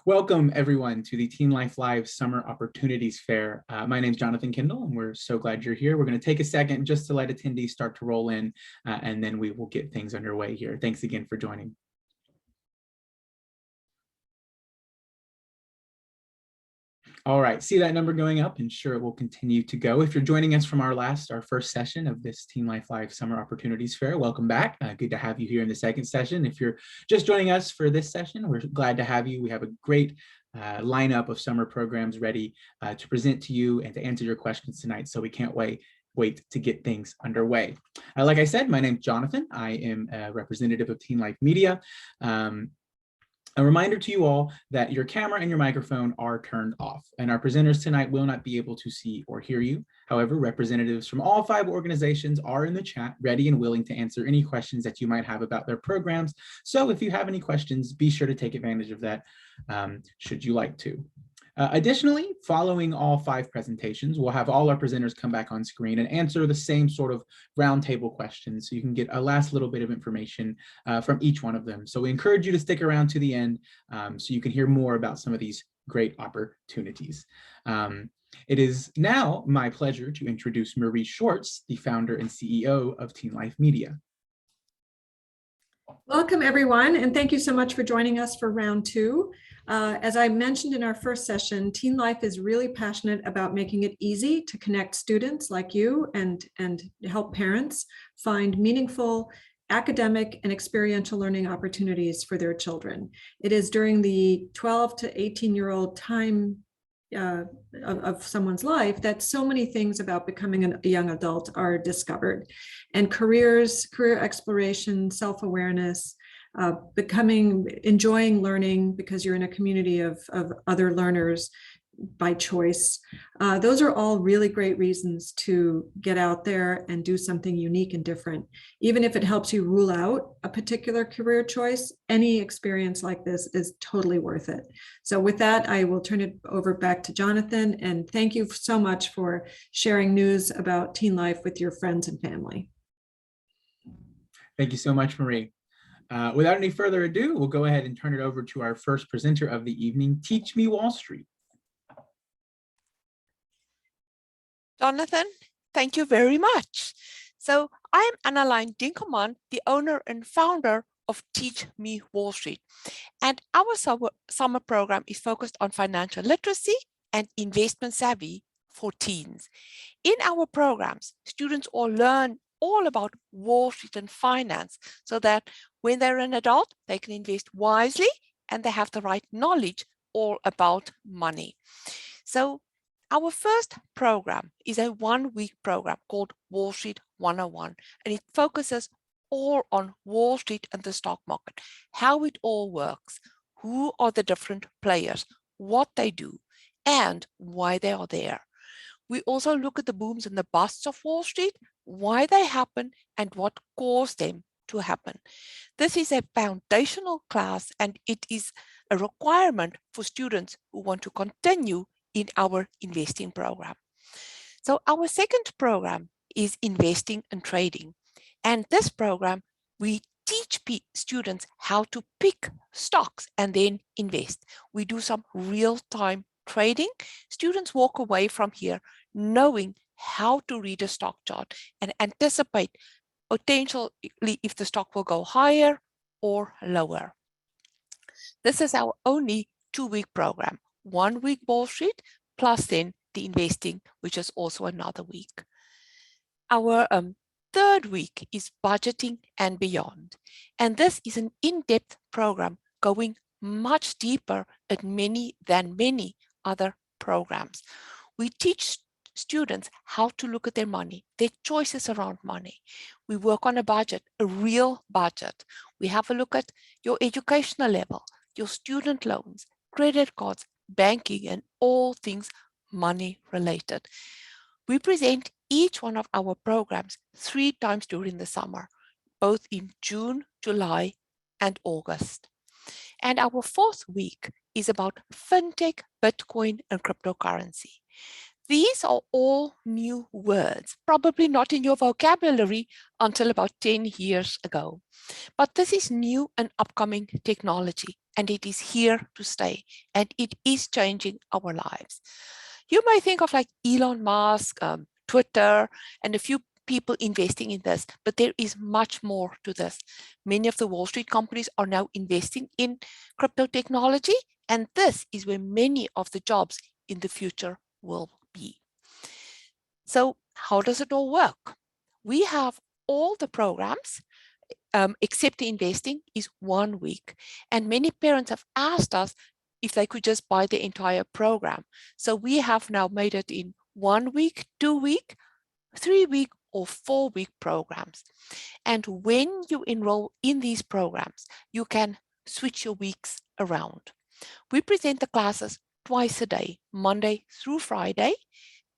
Welcome everyone to the TeenLife Live Summer Opportunities Fair. My name is Jonathan Kendall and we're so glad you're here. We're going to take a second just to let attendees start to roll in and then we will get things underway here. Thanks again for joining. All right, see that number going up and sure it will continue to go. If you're joining us from our first session of this TeenLife Live Summer Opportunities Fair, welcome back. Good to have you here in the second session. If you're just joining us for this session, we're glad to have you. We have a great lineup of summer programs ready to present to you and to answer your questions tonight. So we can't wait to get things underway. Like I said, my name's Jonathan. I am a representative of TeenLife Media. A reminder to you all that your camera and your microphone are turned off, and our presenters tonight will not be able to see or hear you. However, representatives from all 5 organizations are in the chat, ready and willing to answer any questions that you might have about their programs. So if you have any questions, be sure to take advantage of that should you like to. Additionally, following all 5 presentations, we'll have all our presenters come back on screen and answer the same sort of roundtable questions so you can get a last little bit of information from each one of them. So we encourage you to stick around to the end so you can hear more about some of these great opportunities. It is now my pleasure to introduce Marie Schwartz, the founder and CEO of TeenLife Media. Welcome everyone, and thank you so much for joining us for round 2. As I mentioned in our first session, TeenLife is really passionate about making it easy to connect students like you and help parents find meaningful academic and experiential learning opportunities for their children. It is during the 12 to 18-year-old time of someone's life that so many things about becoming a young adult are discovered, and career exploration, self-awareness, enjoying learning because you're in a community of other learners by choice. Those are all really great reasons to get out there and do something unique and different. Even if it helps you rule out a particular career choice, any experience like this is totally worth it. So with that, I will turn it over back to Jonathan, and thank you so much for sharing news about TeenLife with your friends and family. Thank you so much, Marie. Without any further ado, we'll go ahead and turn it over to our first presenter of the evening, Teach Me Wall Street. Jonathan, thank you very much. So I'm Annaline Dinkelman, the owner and founder of Teach Me Wall Street. And our summer program is focused on financial literacy and investment savvy for teens. In our programs, students all learn all about Wall Street and finance so that when they're an adult, they can invest wisely and they have the right knowledge all about money. So our first program is a 1-week program called Wall Street 101, and it focuses all on Wall Street and the stock market, how it all works, who are the different players, what they do, and why they are there. We also look at the booms and the busts of Wall Street, why they happen, and what caused them to happen. This is a foundational class, and it is a requirement for students who want to continue in our investing program. So our second program is investing and trading. And this program, we teach students how to pick stocks and then invest. We do some real-time trading. Students walk away from here knowing how to read a stock chart and anticipate potentially if the stock will go higher or lower. This is our only 2-week program. 1 week Wall Street, plus then the investing, which is also another week. Our third week is budgeting and beyond. And this is an in-depth program going much deeper than many other programs. We teach students how to look at their money, their choices around money. We work on a budget, a real budget. We have a look at your educational level, your student loans, credit cards, banking, and all things money related. We present each one of our programs 3 times during the summer, both in June, July, and August. And our 4th week is about fintech, Bitcoin, and cryptocurrency. These are all new words, probably not in your vocabulary until about 10 years ago. But this is new and upcoming technology, and it is here to stay, and it is changing our lives. You may think of like Elon Musk, Twitter, and a few people investing in this, but there is much more to this. Many of the Wall Street companies are now investing in crypto technology, and this is where many of the jobs in the future will be. So how does it all work? We have all the programs, except the investing is 1 week. And many parents have asked us if they could just buy the entire program. So we have now made it in 1 week, 2 week, 3 week, or 4 week programs. And when you enroll in these programs, you can switch your weeks around. We present the classes twice a day, Monday through Friday,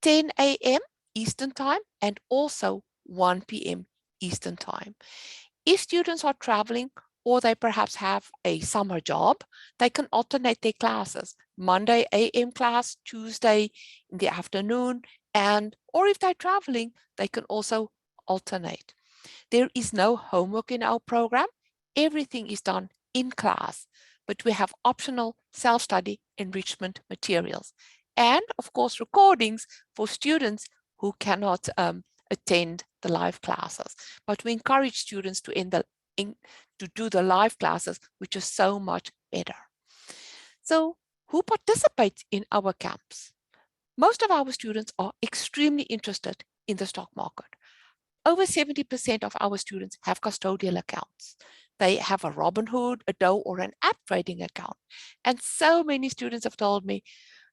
10 a.m. Eastern Time, and also 1 p.m. Eastern Time. If students are traveling or they perhaps have a summer job, they can alternate their classes. Monday a.m. class, Tuesday in the afternoon, or if they're traveling, they can also alternate. There is no homework in our program. Everything is done in class, but we have optional self-study enrichment materials. And of course, recordings for students who cannot attend the live classes. But we encourage students to do the live classes, which is so much better. So who participates in our camps? Most of our students are extremely interested in the stock market. Over 70% of our students have custodial accounts. They have a Robinhood, a Dow, or an app trading account. And so many students have told me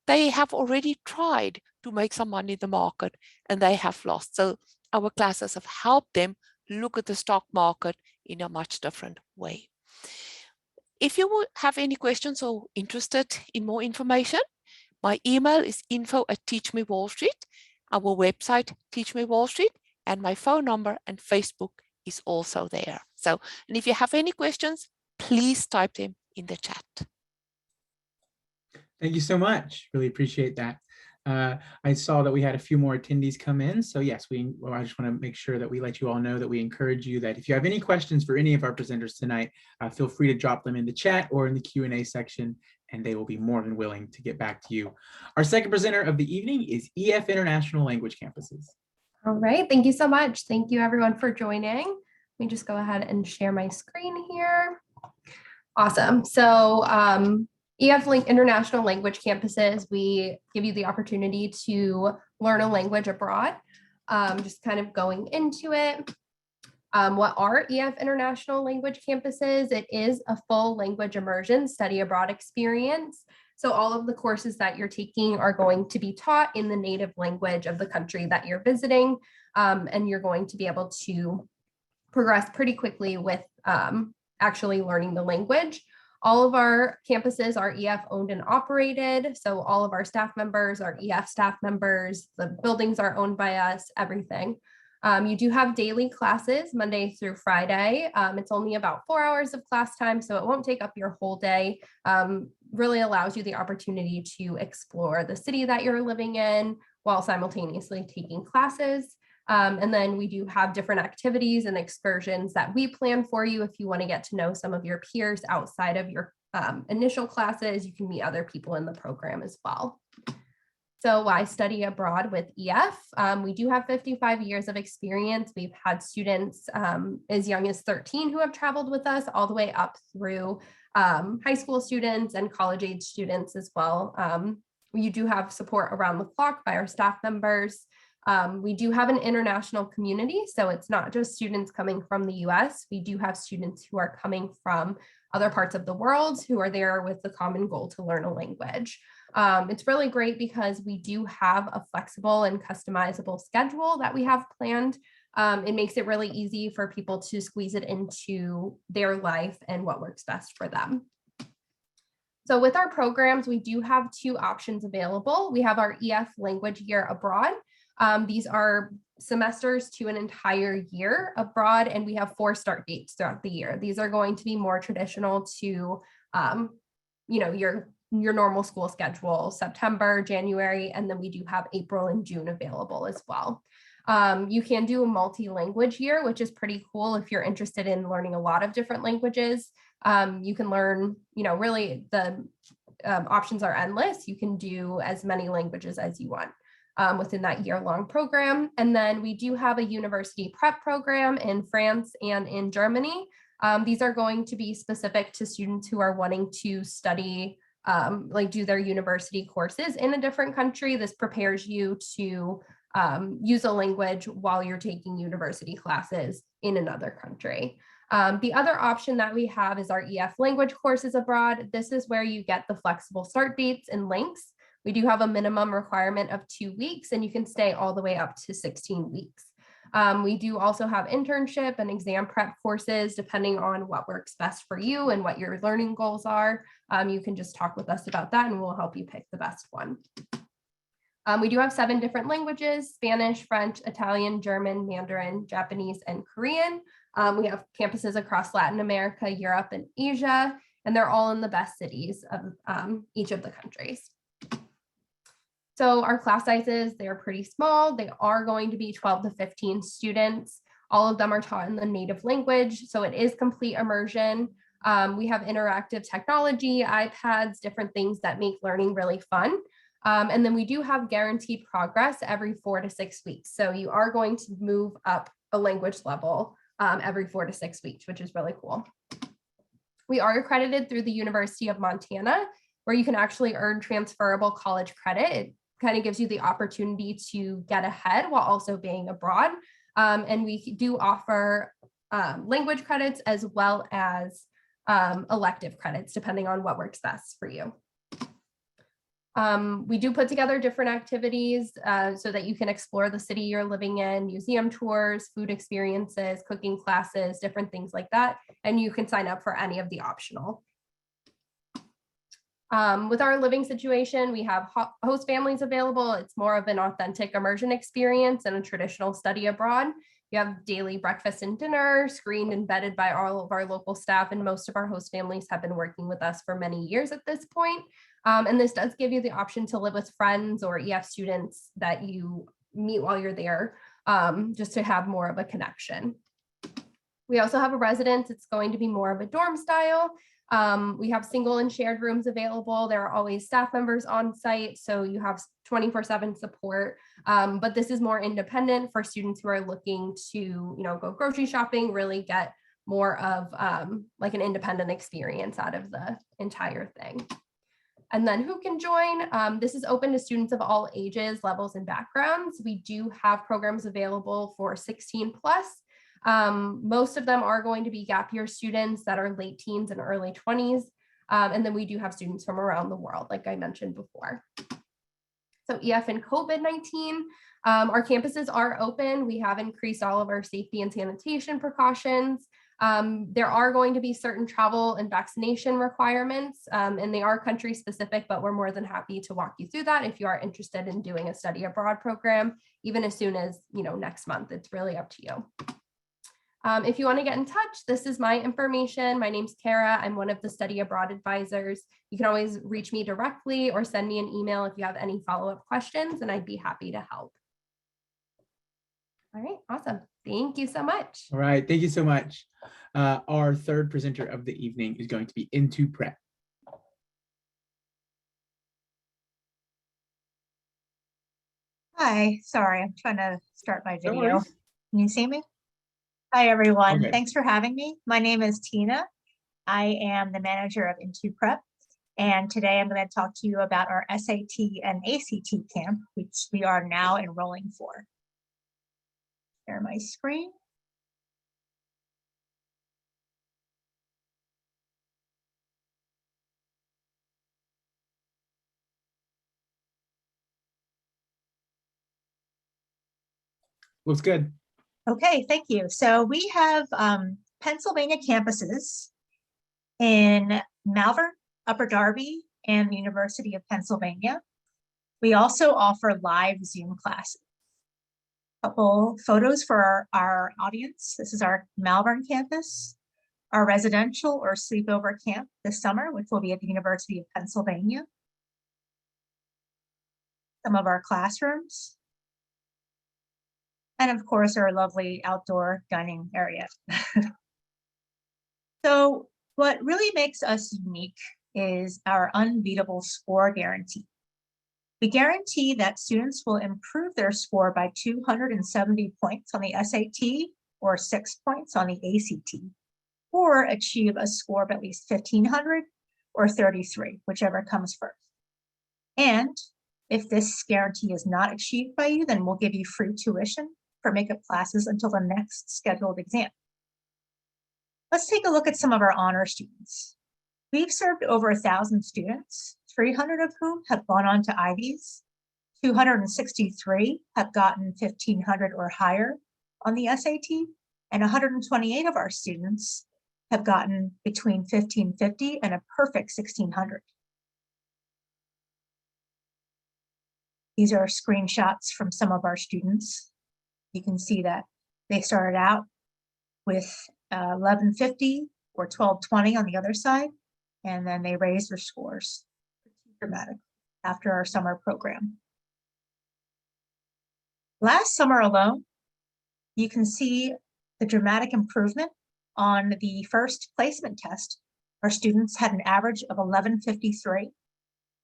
they have already tried to make some money in the market and they have lost. So our classes have helped them look at the stock market in a much different way. If you would have any questions or interested in more information, my email is info@teachmewallstreet, our website, Teach Me Wall Street, and my phone number and Facebook is also there. So, and if you have any questions, please type them in the chat. Thank you so much. Really appreciate that. I saw that we had a few more attendees come in. So yes, I just want to make sure that we let you all know that we encourage you that if you have any questions for any of our presenters tonight, feel free to drop them in the chat or in the Q&A section, and they will be more than willing to get back to you. Our second presenter of the evening is EF International Language Campuses. All right, thank you so much. Thank you everyone for joining. Let me just go ahead and share my screen here. Awesome. So EF International Language Campuses, we give you the opportunity to learn a language abroad. Just kind of going into it. What are EF International Language Campuses? It is a full language immersion study abroad experience. So all of the courses that you're taking are going to be taught in the native language of the country that you're visiting, and you're going to be able to progress pretty quickly with actually learning the language. All of our campuses are EF owned and operated. So all of our staff members are EF staff members. The buildings are owned by us, everything. You do have daily classes Monday through Friday. It's only about 4 hours of class time, so it won't take up your whole day. Really allows you the opportunity to explore the city that you're living in while simultaneously taking classes. And then we do have different activities and excursions that we plan for you. If you want to get to know some of your peers outside of your initial classes, you can meet other people in the program as well. So why study abroad with EF? We do have 55 years of experience. We've had students as young as 13 who have traveled with us all the way up through high school students and college age students as well. We do have support around the clock by our staff members. We do have an international community, so it's not just students coming from the US. We do have students who are coming from other parts of the world who are there with the common goal to learn a language. It's really great because we do have a flexible and customizable schedule that we have planned. It makes it really easy for people to squeeze it into their life and what works best for them. So with our programs, we do have 2 options available. We have our EF Language Year Abroad. These are semesters to an entire year abroad, and we have 4 start dates throughout the year. These are going to be more traditional to, your your normal school schedule, September, January, and then we do have April and June available as well. You can do a multi-language year, which is pretty cool if you're interested in learning a lot of different languages. You can learn, really the options are endless. You can do as many languages as you want within that year-long program. And then we do have a university prep program in France and in Germany. These are going to be specific to students who are wanting to study, do their university courses in a different country. This prepares you to use a language while you're taking university classes in another country. The other option that we have is our EF language courses abroad. This is where you get the flexible start dates and links. We do have a minimum requirement of 2 weeks, and you can stay all the way up to 16 weeks. We do also have internship and exam prep courses, depending on what works best for you and what your learning goals are. You can just talk with us about that and we'll help you pick the best one. We do have 7 different languages: Spanish, French, Italian, German, Mandarin, Japanese, and Korean. We have campuses across Latin America, Europe, and Asia, and they're all in the best cities of each of the countries. So our class sizes, they're pretty small. They are going to be 12 to 15 students. All of them are taught in the native language, so it is complete immersion. We have interactive technology, iPads, different things that make learning really fun. And then we do have guaranteed progress every 4 to 6 weeks. So you are going to move up a language level every 4 to 6 weeks, which is really cool. We are accredited through the University of Montana, where you can actually earn transferable college credit. It kind of gives you the opportunity to get ahead while also being abroad. And we do offer language credits as well as elective credits, depending on what works best for you. We do put together different activities so that you can explore the city you're living in, museum tours, food experiences, cooking classes, different things like that. And you can sign up for any of the optional. With our living situation, we have host families available. It's more of an authentic immersion experience and a traditional study abroad. You have daily breakfast and dinner, screened and vetted by all of our local staff, and most of our host families have been working with us for many years at this point. And this does give you the option to live with friends or EF students that you meet while you're there, just to have more of a connection. We also have a residence. It's going to be more of a dorm style. We have single and shared rooms available. There are always staff members on site, so you have 24/7 support. But this is more independent for students who are looking to, go grocery shopping, really get more of like an independent experience out of the entire thing. And then who can join? This is open to students of all ages, levels, and backgrounds. We do have programs available for 16 plus. Most of them are going to be gap year students that are late teens and early 20s. And then we do have students from around the world, like I mentioned before. So EF and COVID-19, our campuses are open. We have increased all of our safety and sanitation precautions. There are going to be certain travel and vaccination requirements, and they are country specific, but we're more than happy to walk you through that if you are interested in doing a study abroad program, even as soon as, next month. It's really up to you. If you want to get in touch, this is my information. My name's Kara. I'm one of the study abroad advisors. You can always reach me directly or send me an email if you have any follow-up questions, and I'd be happy to help. All right, awesome. Thank you so much. All right, thank you so much. Our third presenter of the evening is going to be Into Prep. Hi, sorry, I'm trying to start my No video. worries. Can you see me? Hi, everyone. Okay. Thanks for having me. My name is Tina. I am the manager of Into Prep, and today I'm going to talk to you about our SAT and ACT camp, which we are now enrolling for. Share my screen. Looks good. Okay, thank you. So we have Pennsylvania campuses in Malvern, Upper Darby, and the University of Pennsylvania. We also offer live Zoom classes. A couple photos for our audience. This is our Malvern campus. our residential or sleepover camp this summer, which will be at the University of Pennsylvania, some of our classrooms, and of course, our lovely outdoor dining area. So what really makes us unique is our unbeatable score guarantee. We guarantee that students will improve their score by 270 points on the SAT or 6 points on the ACT, or achieve a score of at least 1,500 or 33, whichever comes first. And if this guarantee is not achieved by you, then we'll give you free tuition for makeup classes until the next scheduled exam. Let's take a look at some of our honor students. We've served over 1,000 students, 300 of whom have gone on to Ivies. 263 have gotten 1,500 or higher on the SAT, and 128 of our students have gotten between 1,550 and a perfect 1,600. These are screenshots from some of our students. You can see that they started out with 1150 or 1220 on the other side, and then they raised their scores dramatically after our summer program. Last summer alone, you can see the dramatic improvement on the first placement test. Our students had an average of 1153,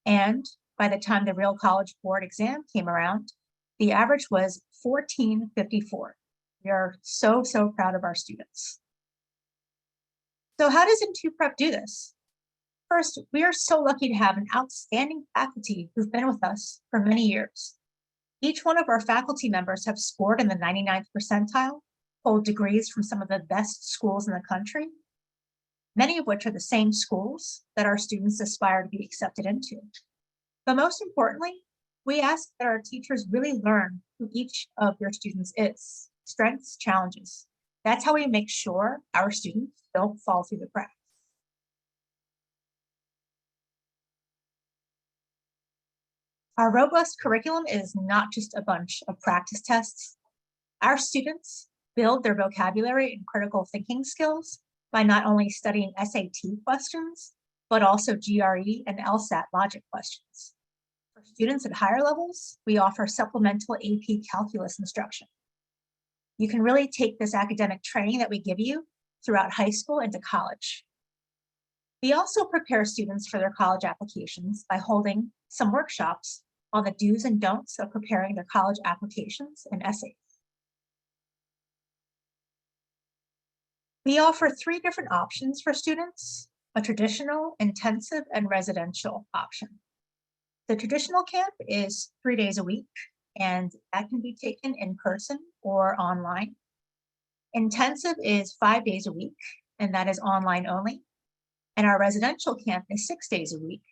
and by the time the real College Board exam came around, the average was 1454. We are so proud of our students. So how does Into Prep do this? First, we are so lucky to have an outstanding faculty who've been with us for many years. Each one of our faculty members have scored in the 99th percentile, hold degrees from some of the best schools in the country, many of which are the same schools that our students aspire to be accepted into. But most importantly, we ask that our teachers really learn who each of your students is, strengths, challenges. That's how we make sure our students don't fall through the cracks. Our robust curriculum is not just a bunch of practice tests. Our students build their vocabulary and critical thinking skills by not only studying SAT questions, but also GRE and LSAT logic questions. For students at higher levels, we offer supplemental AP calculus instruction. You can really take this academic training that we give you throughout high school into college. We also prepare students for their college applications by holding some workshops on the do's and don'ts of preparing their college applications and essays. We offer 3 different options for students: a traditional, intensive, and residential option. The traditional camp is 3 days a week, and that can be taken in person or online. Intensive is 5 days a week, and that is online only. And our residential camp is 6 days a week,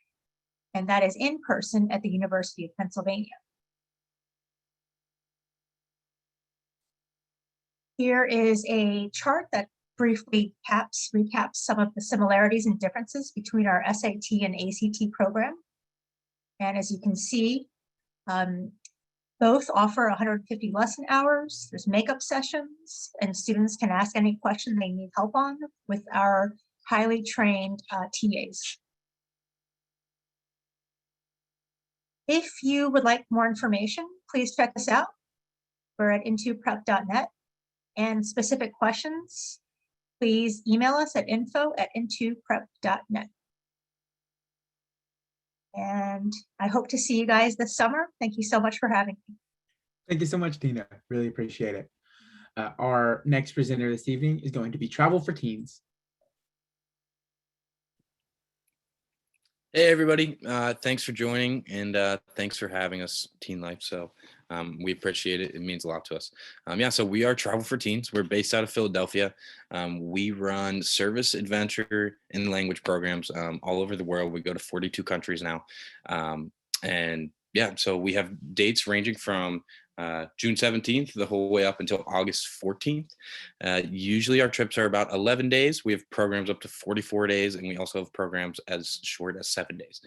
and that is in person at the University of Pennsylvania. Here is a chart that briefly recaps some of the similarities and differences between our SAT and ACT program. And as you can see, both offer 150 lesson hours. There's makeup sessions, and students can ask any question they need help on with our highly trained TAs. If you would like more information, please check us out. We're at intoprep.net, and specific questions, please email us at info@intoprep.net. And I hope to see you guys this summer. Thank you so much for having me. Thank you so much, Tina. Really appreciate it. Our next presenter this evening is going to be Travel for Teens. Hey, everybody. Thanks for joining, and thanks for having us, TeenLife. So we appreciate it. It means a lot to us. So we are Travel for Teens. We're based out of Philadelphia. We run service, adventure, and language programs all over the world. We go to 42 countries now. So we have dates ranging from June 17th the whole way up until August 14th. Usually our trips are about 11 days. We have programs up to 44 days, and we also have programs as short as 7 days.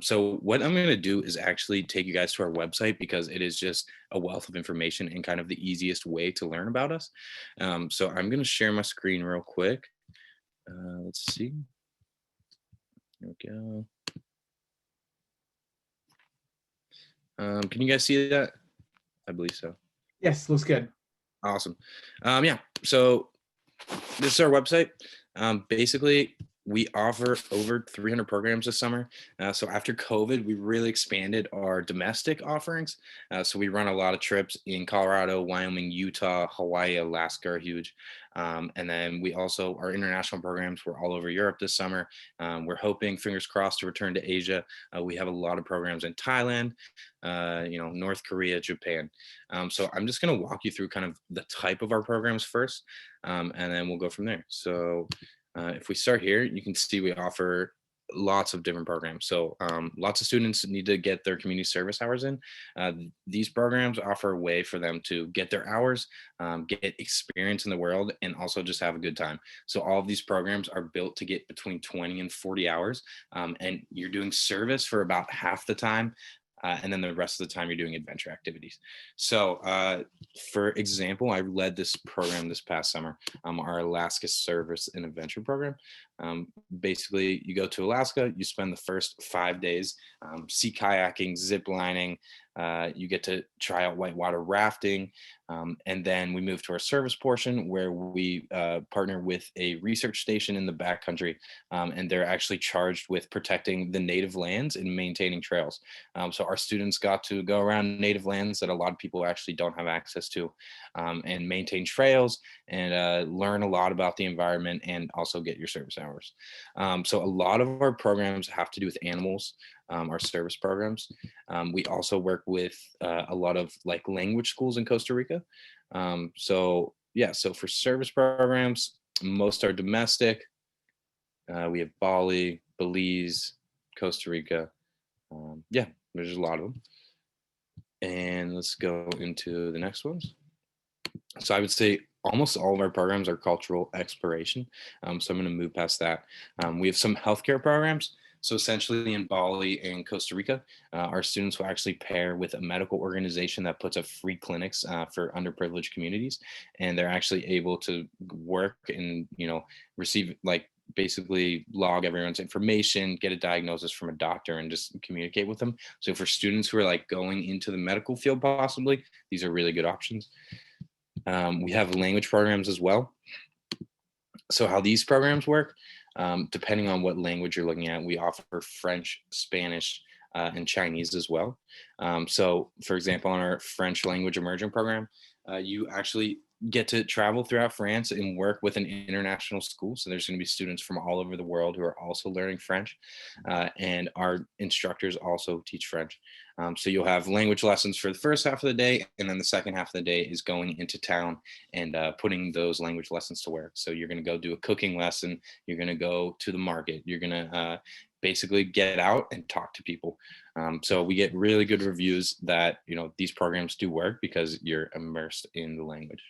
So what I'm going to do is actually take you guys to our website, because it is just a wealth of information and kind of the easiest way to learn about us. So I'm going to share my screen real quick. Let's see. There we go. Can you guys see that? I believe so. Yes, looks good. Awesome. Yeah, so this is our website. Basically, we offer over 300 programs this summer. So after COVID, we really expanded our domestic offerings. So we run a lot of trips in Colorado, Wyoming, Utah, Hawaii, Alaska are huge. And then we also, our international programs were all over Europe this summer. We're hoping, fingers crossed, to return to Asia. We have a lot of programs in Thailand, North Korea, Japan. So I'm just going to walk you through kind of the type of our programs first, and then we'll go from there. So if we start here, you can see we offer lots of different programs. So lots of students need to get their community service hours in. These programs offer a way for them to get their hours, get experience in the world, and also just have a good time. So all of these programs are built to get between 20 and 40 hours, and you're doing service for about half the time. And then the rest of the time you're doing adventure activities. So for example, I led this program this past summer, our Alaska Service and Adventure program. Basically, you go to Alaska, you spend the first 5 days sea kayaking, zip lining, you get to try out whitewater rafting, and then we move to our service portion where we partner with a research station in the backcountry, and they're actually charged with protecting the native lands and maintaining trails. So our students got to go around native lands that a lot of people actually don't have access to, and maintain trails and learn a lot about the environment and also get your service hours. So a lot of our programs have to do with animals, our service programs. We also work with a lot of like language schools in Costa Rica. So yeah, so for service programs, most are domestic. We have Bali, Belize, Costa Rica. Yeah, there's a lot of them. And let's go into the next ones. So I would say almost all of our programs are cultural exploration. So I'm going to move past that. We have some healthcare programs. So essentially in Bali and Costa Rica, our students will actually pair with a medical organization that puts up free clinics for underprivileged communities. And they're actually able to work and, receive like basically log everyone's information, get a diagnosis from a doctor and just communicate with them. So for students who are like going into the medical field, possibly, these are really good options. We have language programs as well. So how these programs work, depending on what language you're looking at, we offer French, Spanish, and Chinese as well. So for example, on our French language immersion program, you actually get to travel throughout France and work with an international school. So there's going to be students from all over the world who are also learning French, and our instructors also teach French. So you'll have language lessons for the first half of the day, and then the second half of the day is going into town and putting those language lessons to work. So you're going to go do a cooking lesson, you're going to go to the market, you're going to basically get out and talk to people. So we get really good reviews that these programs do work because you're immersed in the language.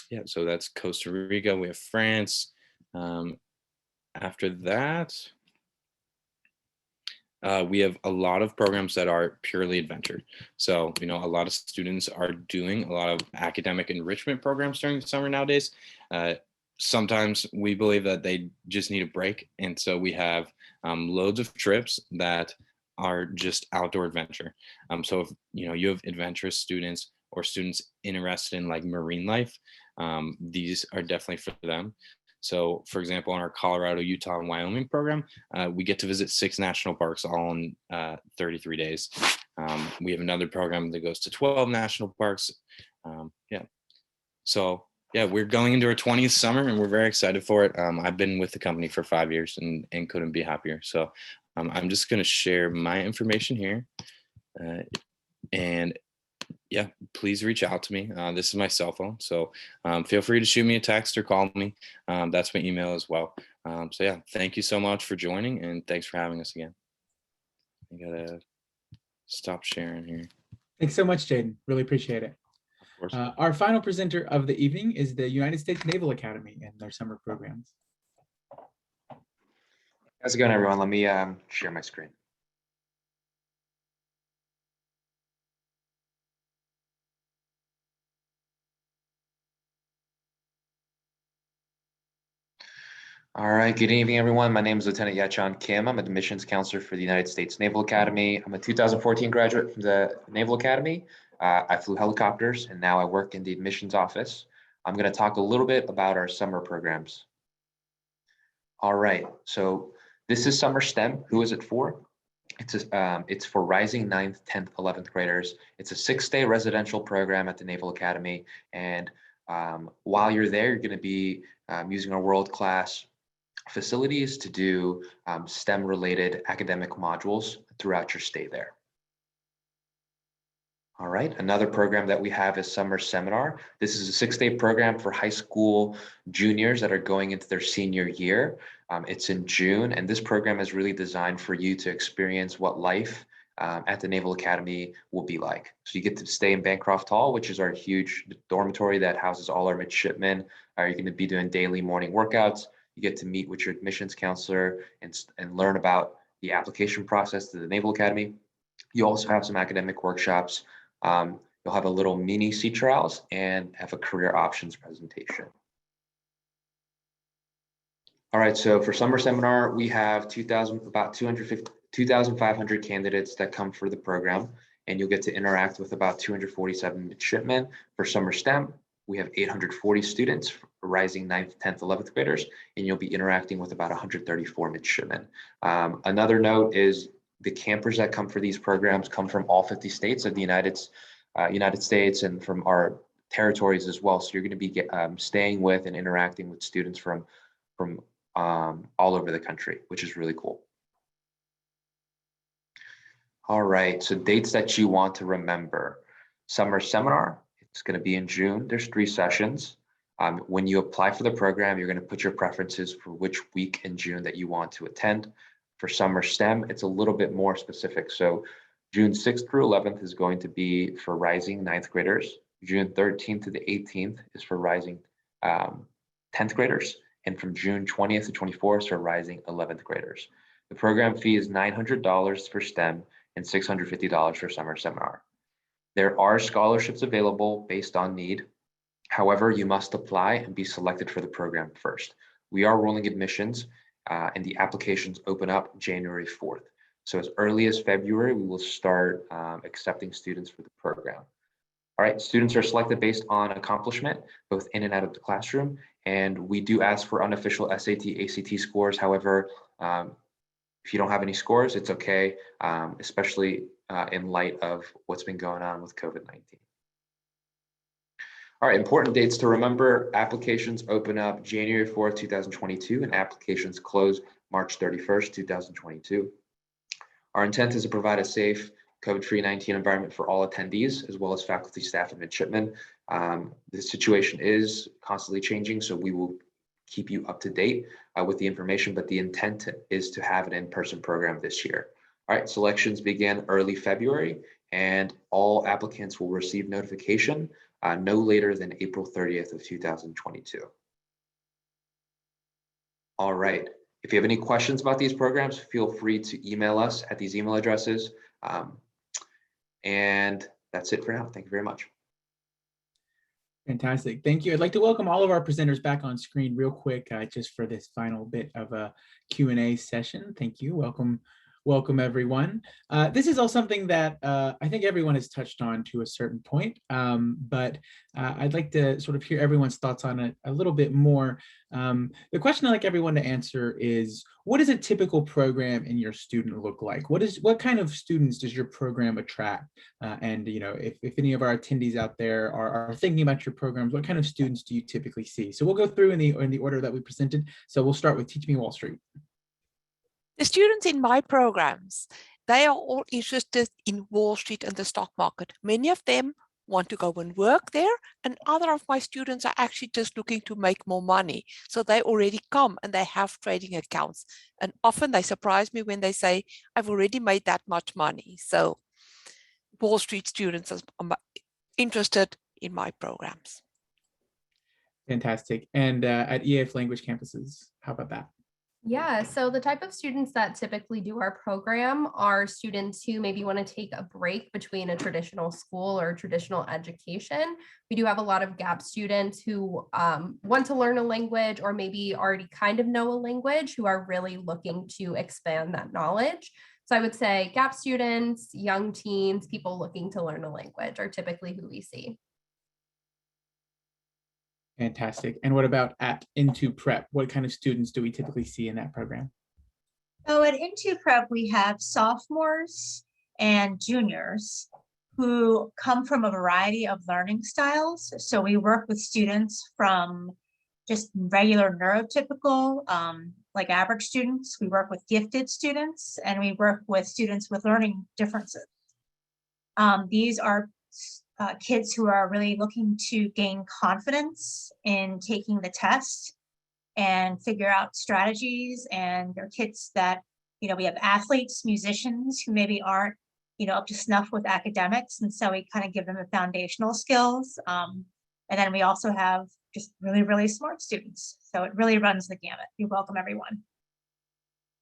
Yeah, so that's Costa Rica. We have France. After that, we have a lot of programs that are purely adventure. So, a lot of students are doing a lot of academic enrichment programs during the summer nowadays. Sometimes we believe that they just need a break. And so we have loads of trips that are just outdoor adventure. So if you have adventurous students or students interested in like marine life, these are definitely for them. So for example, in our Colorado, Utah, and Wyoming program, we get to visit 6 national parks all in 33 days. We have another program that goes to 12 national parks. Yeah. So yeah, we're going into our 20th summer and we're very excited for it. I've been with the company for 5 years and couldn't be happier. So I'm just going to share my information here. And yeah, please reach out to me. This is my cell phone. So feel free to shoot me a text or call me. That's my email as well. So yeah, thank you so much for joining and thanks for having us again. I gotta stop sharing here. Thanks so much, Jaden. Really appreciate it. Of course. Our final presenter of the evening is the United States Naval Academy and their summer programs. How's it going, everyone? Let me share my screen. All right, good evening, everyone. My name is Lieutenant Yachan Kim. I'm a admissions counselor for the United States Naval Academy. I'm a 2014 graduate from the Naval Academy. I flew helicopters, and now I work in the admissions office. I'm going to talk a little bit about our summer programs. All right, so this is Summer STEM. Who is it for? It's for rising 9th, 10th, 11th graders. It's a 6-day residential program at the Naval Academy. And while you're there, you're going to be using our world-class facilities to do STEM related academic modules throughout your stay there. All right, another program that we have is Summer Seminar. This is a 6-day program for high school juniors that are going into their senior year. It's in June, and this program is really designed for you to experience what life at the Naval Academy will be like. So you get to stay in Bancroft Hall, which is our huge dormitory that houses all our midshipmen. You're going to be doing daily morning workouts. You get to meet with your admissions counselor and learn about the application process to the Naval Academy. You also have some academic workshops. You'll have a little mini sea trials and have a career options presentation. All right, so for Summer Seminar, we have about 2,500 candidates that come for the program, and you'll get to interact with about 247 midshipmen. For Summer STEM, we have 840 students, rising 9th, 10th, 11th graders, and you'll be interacting with about 134 midshipmen. Another note is the campers that come for these programs come from all 50 states of the United States and from our territories as well. So you're going to be staying with and interacting with students from all over the country, which is really cool. All right, so dates that you want to remember. Summer Seminar, it's going to be in June. There's 3 sessions. When you apply for the program, you're going to put your preferences for which week in June that you want to attend. For Summer STEM, it's a little bit more specific. So June 6th through 11th is going to be for rising 9th graders. June 13th to the 18th is for rising 10th graders. And from June 20th to 24th for rising 11th graders. The program fee is $900 for STEM and $650 for Summer Seminar. There are scholarships available based on need. However, you must apply and be selected for the program first. We are rolling admissions and the applications open up January 4th. So as early as February, we will start accepting students for the program. All right, students are selected based on accomplishment, both in and out of the classroom. And we do ask for unofficial SAT, ACT scores. However, if you don't have any scores, it's okay, especially in light of what's been going on with COVID-19. All right, important dates to remember. Applications open up January 4th, 2022, and applications close March 31st, 2022. Our intent is to provide a safe, COVID-free 19 environment for all attendees, as well as faculty, staff, and midshipmen. The situation is constantly changing, so we will keep you up to date with the information, but the intent is to have an in-person program this year. All right, selections begin early February, and all applicants will receive notification no later than April 30th of 2022. All right, if you have any questions about these programs, feel free to email us at these email addresses. And that's it for now. Thank you very much. Fantastic. Thank you. I'd like to welcome all of our presenters back on screen real quick, just for this final bit of a Q&A session. Thank you. Welcome everyone. This is all something that I think everyone has touched on to a certain point, but I'd like to sort of hear everyone's thoughts on it a little bit more. The question I'd like everyone to answer is, what does a typical program in your student look like? What kind of students does your program attract? And if any of our attendees out there are thinking about your programs, what kind of students do you typically see? So we'll go through in the order that we presented. So we'll start with Teach Me Wall Street. The students in my programs, they are all interested in Wall Street and the stock market. Many of them want to go and work there, and other of my students are actually just looking to make more money. So they already come and they have trading accounts. And often they surprise me when they say, I've already made that much money. So Wall Street students are interested in my programs. Fantastic. And at EAF language campuses, how about that? Yeah, so the type of students that typically do our program are students who maybe want to take a break between a traditional school or traditional education. We do have a lot of gap students who want to learn a language or maybe already kind of know a language who are really looking to expand that knowledge. So I would say gap students, young teens, people looking to learn a language are typically who we see. Fantastic. And what about at Into Prep? What kind of students do we typically see in that program? So at Into Prep, we have sophomores and juniors who come from a variety of learning styles. So we work with students from just regular neurotypical, like average students. We work with gifted students, and we work with students with learning differences. These are kids who are really looking to gain confidence in taking the test and figure out strategies. And they're kids that, we have athletes, musicians who maybe aren't, up to snuff with academics. And so we kind of give them the foundational skills. And then we also have just really, really smart students. So it really runs the gamut. We welcome everyone.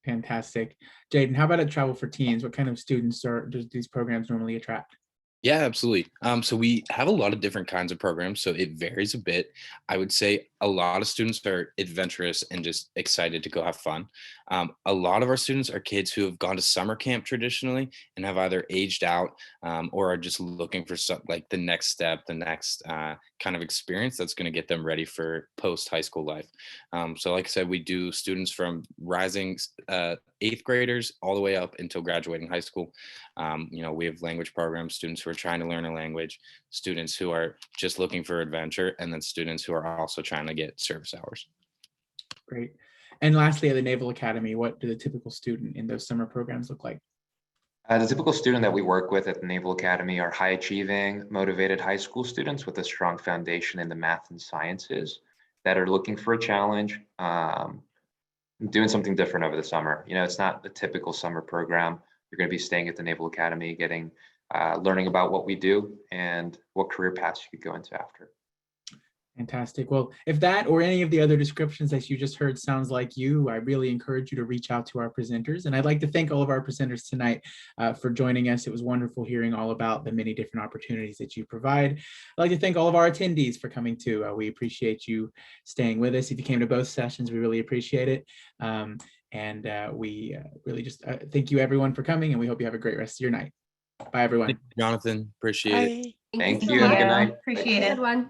Fantastic. Jaden, how about at Travel for Teens? What kind of students do these programs normally attract? Yeah, absolutely. So we have a lot of different kinds of programs, so it varies a bit. I would say a lot of students are adventurous and just excited to go have fun. A lot of our students are kids who have gone to summer camp traditionally and have either aged out or are just looking for like the next step, the next kind of experience that's going to get them ready for post high school life. So like I said, we do students from rising 8th graders all the way up until graduating high school. We have language programs, students who are trying to learn a language, students who are just looking for adventure, and then students who are also trying to get service hours. Great. And lastly, at the Naval Academy, what do the typical student in those summer programs look like? The typical student that we work with at the Naval Academy are high achieving, motivated high school students with a strong foundation in the math and sciences that are looking for a challenge, doing something different over the summer. It's not the typical summer program. You're going to be staying at the Naval Academy, learning about what we do and what career paths you could go into after. Fantastic. Well, if that or any of the other descriptions that you just heard sounds like you, I really encourage you to reach out to our presenters. And I'd like to thank all of our presenters tonight for joining us. It was wonderful hearing all about the many different opportunities that you provide. I'd like to thank all of our attendees for coming too. We appreciate you staying with us. If you came to both sessions, we really appreciate it. We really just thank you everyone for coming, and we hope you have a great rest of your night. Bye, everyone. Thank you, Jonathan. Appreciate it. Thank Thank so you. Have a much. good night. Appreciate it. Good one.